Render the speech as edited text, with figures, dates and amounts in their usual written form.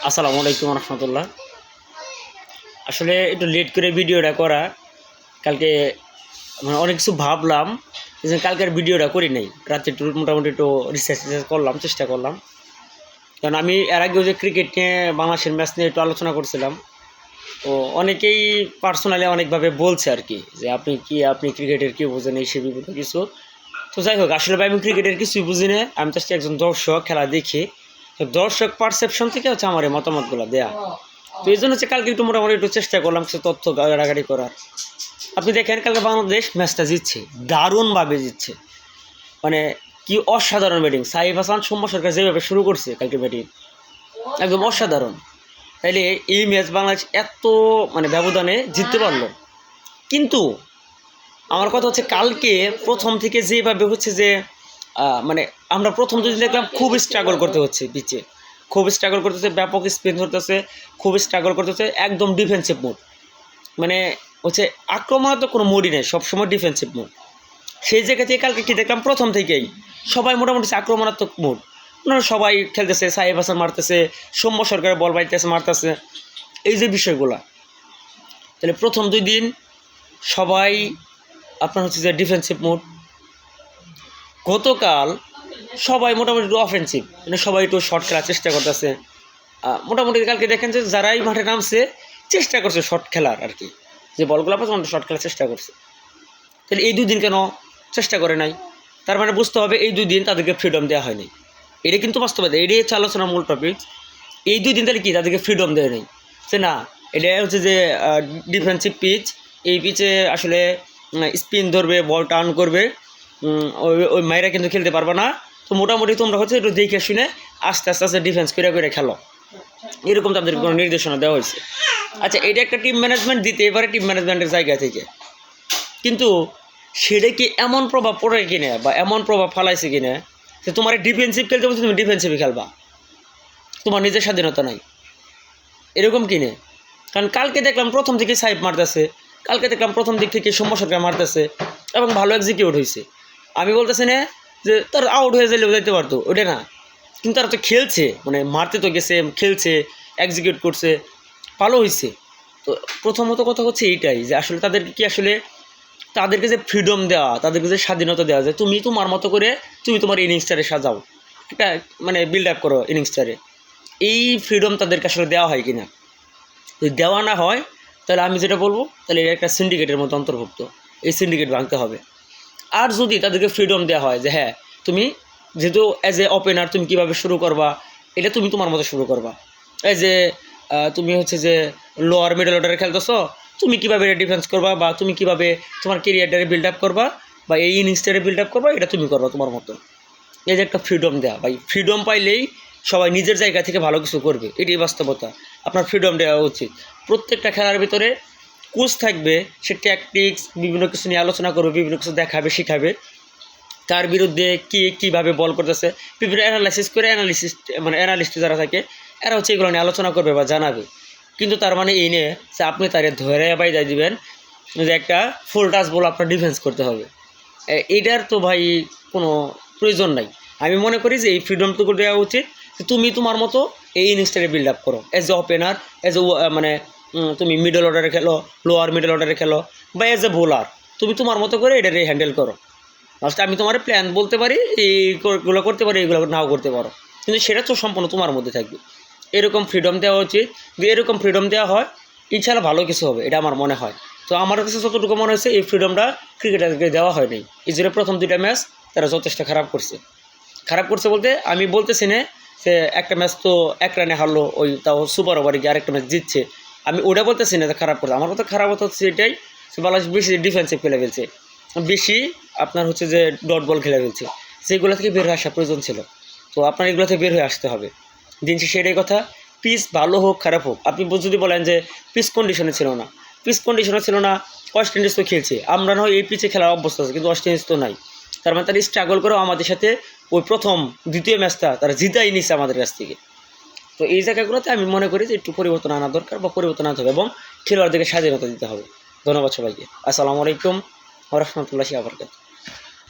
আসসালামু আলাইকুম রহমতুল্লাহ। আসলে একটু লেট করে ভিডিওটা করা, কালকে মানে অনেক কিছু ভাবলাম, এই জন্য কালকের ভিডিওটা করি নাই। রাত্রে একটু মোটামুটি একটু রিসার্চ করলাম, চেষ্টা করলাম। কারণ আমি এর আগেও যে ক্রিকেট নিয়ে বাংলাদেশের ম্যাচ নিয়ে একটু আলোচনা করছিলাম, তো অনেকেই পার্সোনালি অনেকভাবে বলছে আর কি, যে আপনি ক্রিকেটের কী বোঝেন এই সে বিভিন্ন কিছু। তো যাই হোক, আসলে ভাই আমি ক্রিকেটের কিছুই বুঝি না, আমি জাস্ট একজন দর্শক, খেলা দেখি। তো দর্শক পারসেপশন থেকে হচ্ছে আমার এই মতামতগুলো দেয়া। তো এই জন্য হচ্ছে কালকে একটু মোটামুটি একটু চেষ্টা করলাম কিছু তথ্য গাড়াগাড়ি করার। আপনি দেখেন কালকে বাংলাদেশ ম্যাচটা জিতছে, দারুণভাবে জিতছে। মানে কি অসাধারণ ব্যাটিং! সাইফ হাসান, সৌম্য সরকার যেভাবে শুরু করছে কালকে ব্যাটিং, একদম অসাধারণ। তাইলে এই ম্যাচ বাংলাদেশ এত মানে ব্যবধানে জিততে পারলো। কিন্তু আমার কথা হচ্ছে, কালকে প্রথম থেকে যেভাবে হচ্ছে যে মানে আমরা প্রথম যদি দেখলাম খুব স্ট্রাগল করতে হচ্ছে পিচে, খুব স্ট্রাগল করতেছে, ব্যাপক স্পিন ধরতেছে, খুব স্ট্রাগল করতেছে, একদম ডিফেন্সিভ মোড। মানে হচ্ছে আক্রমণাত্মক কোনো মোডই নেই, সবসময় ডিফেন্সিভ মোড। সেই জায়গা থেকে কালকে কী দেখলাম, প্রথম থেকেই সবাই মোটামুটি আক্রমণাত্মক মোড। ওনারা সবাই খেলতেছে, সাইফ হাসান মারতেছে, সৌম্য সরকারের বল বাইতেছে, মারতেছে, এই যে বিষয়গুলা। তাহলে প্রথম 2 দিন সবাই আপনার হচ্ছে যে ডিফেন্সিভ মোড। গতকাল সবাই মোটামুটি একটু অফেন্সিভ, মানে সবাই একটু শর্ট খেলার চেষ্টা করতেছে। মোটামুটি কালকে দেখেন যে যারাই মাঠে নামছে চেষ্টা করছে শর্ট খেলার আর কি, যে বলগুলো পাচ্ছে শর্ট খেলার চেষ্টা করছে। তাহলে এই 2 দিন কেন চেষ্টা করে নাই? তার মানে বুঝতে হবে এই 2 দিন তাদেরকে ফ্রিডম দেওয়া হয়নি। এটা কিন্তু বাস্তবতা, এটাই হচ্ছে আলোচনার মূল টপিক। এই 2 দিন তাহলে কি তাদেরকে ফ্রিডম দেয় নাই? যে না, এটা হচ্ছে যে ডিফেন্সিভ পিচ, এই পিচে আসলে স্পিন ধরবে, বল টার্ন করবে, ওই মাইরা কিন্তু খেলতে পারবে না। তো মোটামুটি তোমরা হচ্ছে একটু দেখে শুনে আস্তে আস্তে আস্তে ডিফেন্স করে খেলো, এরকম তাদেরকে কোনো নির্দেশনা দেওয়া হয়েছে। আচ্ছা, এটা একটা টিম ম্যানেজমেন্ট দিতেই পারে, টিম ম্যানেজমেন্টের জায়গা থেকে। কিন্তু সেটা কি এমন প্রভাব পড়ে কিনা বা এমন প্রভাব ফালাইছে কিনা যে তোমার ডিফেন্সিভ খেলতে বলছে, তুমি ডিফেন্সিভই খেলবা, তোমার নিজের স্বাধীনতা নাই, এরকম কিনে? কারণ কালকে দেখলাম প্রথম থেকে সাইফ মারতেছে, কালকে দেখলাম প্রথম দিক থেকে সৌম্য সরকার মারতেছে এবং ভালো এক্সিকিউট হয়েছে। আমি বলতেছি না যে তার আউট হয়ে যাইলেও যাইতে পারতো, ওটা না। কিন্তু তারা তো খেলছে, মানে মারতে তো গেছে, খেলছে, এক্সিকিউট করছে, ভালো হয়েছে। তো প্রথমত কথা হচ্ছে এইটাই, যে আসলে তাদেরকে কি আসলে তাদেরকে যে ফ্রিডম দেওয়া, তাদেরকে যে স্বাধীনতা দেওয়া, যে তুমি তোমার মতো করে তুমি তোমার ইনিংসটারে সাজাও, একটা মানে বিল্ড আপ করো ইনিংসটারে, এই ফ্রিডম তাদেরকে আসলে দেওয়া হয় কিনা? যদি দেওয়া না হয় তাহলে আমি যেটা বলবো, তাহলে এটা একটা সিন্ডিকেটের মতো অন্তর্ভুক্ত, এই সিন্ডিকেট ভাঙতে হবে। আর যদি তাদেরকে ফ্রিডম দেওয়া হয় যে হ্যাঁ, তুমি যেহেতু অ্যাজ এ ওপেনার তুমি কীভাবে শুরু করবা, এটা তুমি তোমার মতো শুরু করবা। এই যে তুমি হচ্ছে যে লোয়ার মিডল অর্ডারে খেলতেছো, তুমি কীভাবে এটা ডিফেন্স করবা, বা তুমি কীভাবে তোমার কেরিয়ারটারে বিল্ড আপ করবা, বা এই ইনিংসটারে বিল্ড আপ করবা, এটা তুমি করবা তোমার মতো। এই যে একটা ফ্রিডম দেওয়া, ভাই ফ্রিডম পাইলেই সবাই নিজের জায়গা থেকে ভালো কিছু করবে, এটাই বাস্তবতা। আপনার ফ্রিডম দেওয়া উচিত। প্রত্যেকটা খেলার ভিতরে কোচ থাকবে, সে ট্যাকটিক্স বিভিন্ন কিছু নিয়ে আলোচনা করবে, বিভিন্ন কিছু দেখাবে, শিখাবে, তার বিরুদ্ধে কীভাবে বল করতেছে, বিভিন্ন অ্যানালাইসিস করে অ্যানালিস্ট যারা থাকে এরা হচ্ছে এগুলো নিয়ে আলোচনা করবে বা জানাবে। কিন্তু তার মানে এই নিয়ে যে আপনি তারে ধরে বাইদায় দিবেন যে একটা ফুল টাচ বল আপনার ডিফেন্স করতে হবে, এইটার তো ভাই কোনো প্রয়োজন নাই। আমি মনে করি যে এই ফ্রিডমটুকু দেওয়া উচিত, যে তুমি তোমার মতো এই ইনিংসটাকে বিল্ড আপ করো, as a opener, as a মানে তুমি মিডল অর্ডারে খেলো, লোয়ার মিডল অর্ডারে খেলো, বা অ্যাজ এ বোলার, তুমি তোমার মতো করে এটারে হ্যান্ডেল করো। লাস্টে আমি তোমার প্ল্যান বলতে পারি, এইগুলো করতে পারি, এইগুলো নাও করতে পারো, কিন্তু সেটা তো সম্পূর্ণ তোমার মধ্যে থাকবে। এরকম ফ্রিডম দেওয়া উচিত। যদি এরকম ফ্রিডম দেওয়া হয়, ইনশাআল্লাহ ভালো কিছু হবে, এটা আমার মনে হয়। তো আমার কাছে যতটুকু মনে হয়েছে এই ফ্রিডমটা ক্রিকেটারকে দেওয়া হয়নি। এই জন্য প্রথম 2টা ম্যাচ তারা যথেষ্ট খারাপ করছে বলতে আমি বলতেছি না যে একটা ম্যাচ তো 1 রানে হারলো, ওই তাও সুপার ওভারে গিয়ে আরেকটা ম্যাচ জিতছে, আমি ওটা বলতেছি না যে খারাপ করছে। আমার কথা খারাপ হচ্ছে এটাই যে বাংলাদেশ বেশি ডিফেন্সিভ খেলে ফেলছে, বেশি আপনার হচ্ছে যে ডট বল খেলে ফেলছে, যেগুলো থেকে বের হয়ে আসা প্রয়োজন ছিল। তো আপনার এগুলো থেকে বের হয়ে আসতে হবে। দিন শেষে এটাই কথা, পিচ ভালো হোক খারাপ হোক, আপনি যদি বলেন যে পিচ কন্ডিশনে ছিল না, ওয়েস্ট ইন্ডিজ তো খেলছে, আমরা নয় এই পিচে খেলার অভ্যস্ত আছে, কিন্তু ওয়েস্ট ইন্ডিজ তো নাই। তার মানে তারা স্ট্রাগল করেও আমাদের সাথে ওই প্রথম 2য় ম্যাচটা তারা জিতাই নিচ্ছে আমাদের কাছ থেকে। তো এই জায়গাগুলোতে আমি মনে করি যে একটু পরিবর্তন আনা দরকার, বা পরিবর্তন আনতে হবে, এবং খেলোয়াড়দেরকে স্বাধীনতা দিতে হবে। ধন্যবাদ সবাইকে। আসসালামু আলাইকুম ওয়া রাহমাতুল্লাহি ওয়া বারাকাতুহু।